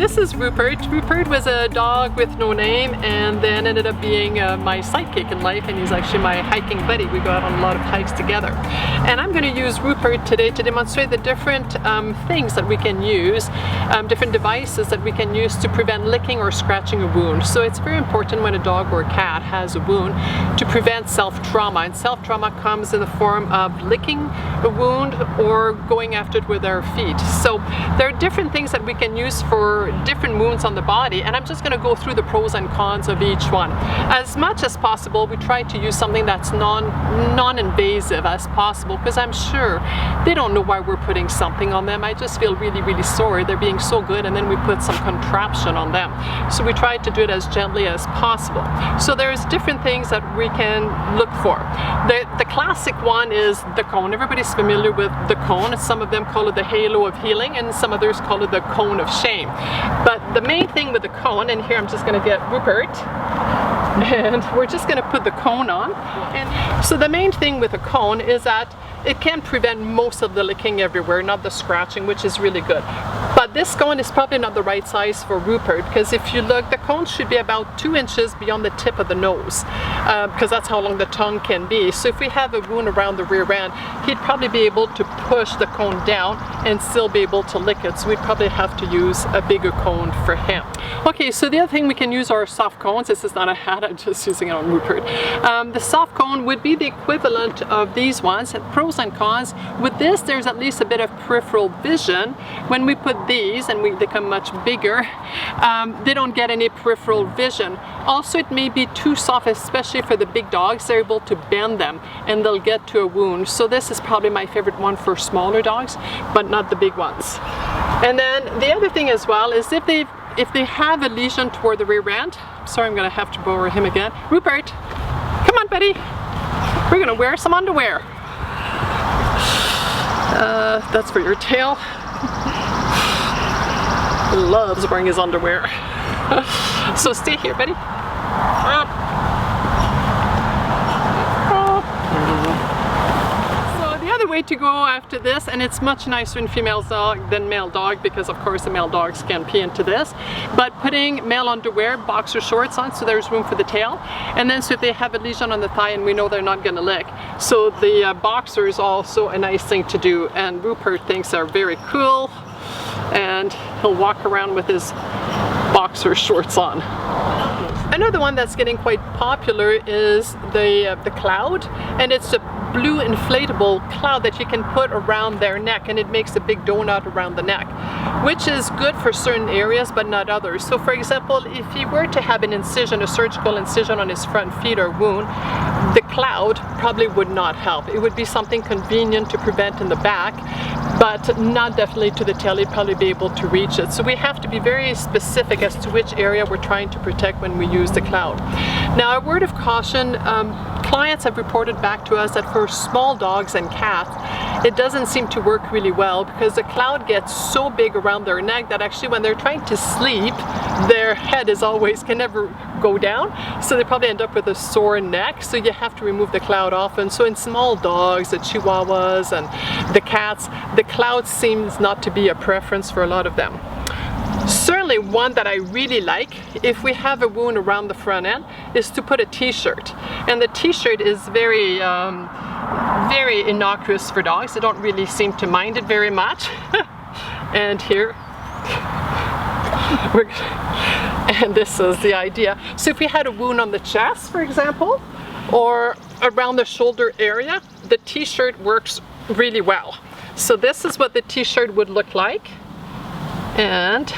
this is Rupert. Rupert was a dog with no name and then ended up being my sidekick in life, and he's actually my hiking buddy. We go out on a lot of hikes together. And I'm going to use Rupert today to demonstrate the different things that we can use, different devices that we can use to prevent licking or scratching a wound. So it's very important when a dog or a cat has a wound to prevent self-trauma. And self-trauma comes in the form of licking a wound or going after it with our feet. So there are different things that we can use for different wounds on the body, and I'm just going to go through the pros and cons of each one. As much as possible, we try to use something that's non-invasive as possible, because I'm sure they don't know why we're putting something on them. I just feel really sorry. They're being so good, and then we put some contraption on them. So we try to do it as gently as possible. So there's different things that we can look for. The classic one is the cone. Everybody's familiar with the cone. Some of them call it the halo of healing, and some others call it the cone of shame. But the main thing with the cone, and here I'm just going to get Rupert, and we're just going to put the cone on. And so the main thing with a cone is that it can prevent most of the licking everywhere, not the scratching, which is really good. But this cone is probably not the right size for Rupert, because if you look, the cone should be about 2 inches beyond the tip of the nose, because that's how long the tongue can be. So if we have a wound around the rear end, he'd probably be able to push the cone down and still be able to lick it. So we'd probably have to use a bigger cone for him. Okay, so the other thing we can use are soft cones. This is not a hat, I'm just using it on Rupert. The soft cone would be the equivalent of these ones. Pros and cons. With this, there's at least a bit of peripheral vision. When we put these and we become much bigger, they don't get any peripheral vision. Also, it may be too soft, especially for the big dogs. They're able to bend them and they'll get to a wound. So this is probably my favorite one for smaller dogs, but not the big ones. And then the other thing as well is if they have a lesion toward the rear end, sorry, I'm gonna have to borrow him again. Rupert, come on buddy, we're gonna wear some underwear. That's for your tail. Loves wearing his underwear. So stay here, buddy. So the other way to go after this, and it's much nicer in female dog than male dog, because of course the male dogs can pee into this, but putting male underwear, boxer shorts on, so there's room for the tail. And then so if they have a lesion on the thigh and we know they're not going to lick, so the boxer is also a nice thing to do, and Rupert thinks they're very cool, and he'll walk around with his boxer shorts on. Another one that's getting quite popular is the cloud, and it's a blue inflatable cloud that you can put around their neck, and it makes a big donut around the neck, which is good for certain areas but not others. So for example, if he were to have an incision, a surgical incision on his front feet or wound, the cloud probably would not help. It would be something convenient to prevent in the back, but not definitely to the tail. He'd probably be able to reach it. So we have to be very specific as to which area we're trying to protect when we use the cloud. Now, a word of caution, clients have reported back to us that for small dogs and cats, it doesn't seem to work really well, because the cloud gets so big around their neck that actually when they're trying to sleep, their head can never go down, so they probably end up with a sore neck. So you have to remove the cloud often. So in small dogs, the Chihuahuas and the cats, the cloud seems not to be a preference for a lot of them. Certainly one that I really like, if we have a wound around the front end, is to put a t-shirt. And the t-shirt is very innocuous for dogs. They don't really seem to mind it very much. And here, and this is the idea. So if we had a wound on the chest, for example, or around the shoulder area, the t-shirt works really well. So this is what the t-shirt would look like. And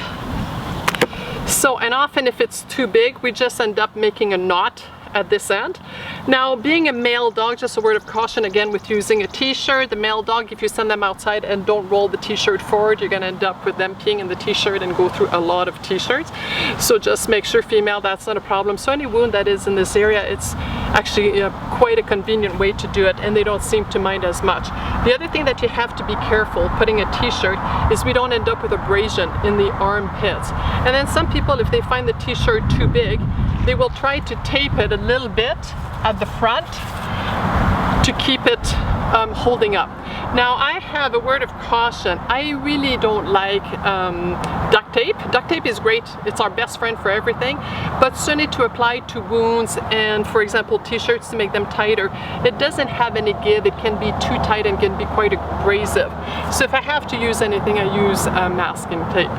often if it's too big, we just end up making a knot at this end. Now, being a male dog, just a word of caution again with using a t-shirt. The male dog, if you send them outside and don't roll the t-shirt forward, you're gonna end up with them peeing in the t-shirt and go through a lot of t-shirts. So just make sure female, that's not a problem. So any wound that is in this area, it's actually quite a convenient way to do it, and they don't seem to mind as much. The other thing that you have to be careful putting a t-shirt is we don't end up with abrasion in the armpits. And then some people, if they find the t-shirt too big, they will try to tape it a little bit at the front to keep it holding up. Now I have a word of caution. I really don't like duct tape. Duct tape is great. It's our best friend for everything, but certainly to apply to wounds and, for example, t-shirts to make them tighter, it doesn't have any give. It can be too tight and can be quite abrasive. So if I have to use anything, I use masking tape.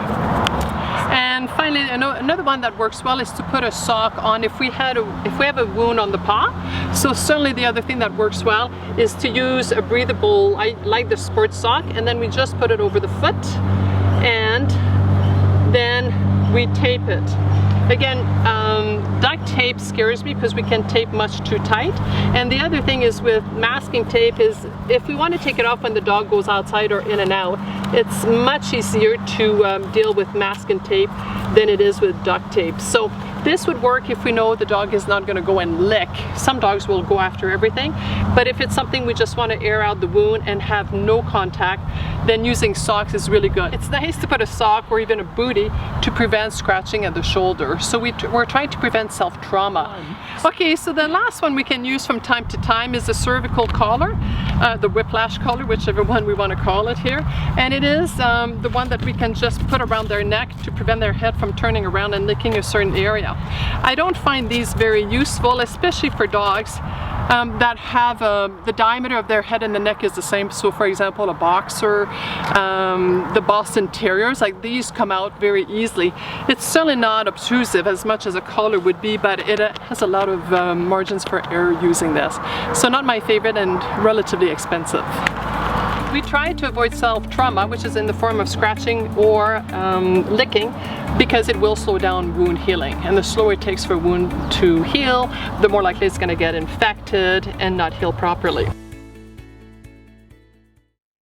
And finally, another one that works well is to put a sock on if we have a wound on the paw. So certainly the other thing that works well is to use a breathable, I like the sports sock, and then we just put it over the foot and then we tape it. Again, duct tape scares me because we can tape much too tight. And the other thing is with masking tape is if we want to take it off when the dog goes outside or in and out, it's much easier to deal with masking tape than it is with duct tape. So this would work if we know the dog is not going to go and lick. Some dogs will go after everything, but if it's something we just want to air out the wound and have no contact, then using socks is really good. It's nice to put a sock or even a bootie to prevent scratching at the shoulder. So we're trying to prevent self-trauma. Okay, so the last one we can use from time to time is the cervical collar, the whiplash collar, whichever one we want to call it here. And it is the one that we can just put around their neck to prevent their head from turning around and licking a certain area. I don't find these very useful, especially for dogs that have the diameter of their head and the neck is the same. So for example, a boxer, the Boston Terriers, like these come out very easily. It's certainly not obtrusive as much as a collar would be, but it has a lot of margins for error using this. So not my favorite and relatively expensive. We try to avoid self-trauma, which is in the form of scratching or licking, because it will slow down wound healing. And the slower it takes for a wound to heal, the more likely it's going to get infected and not heal properly.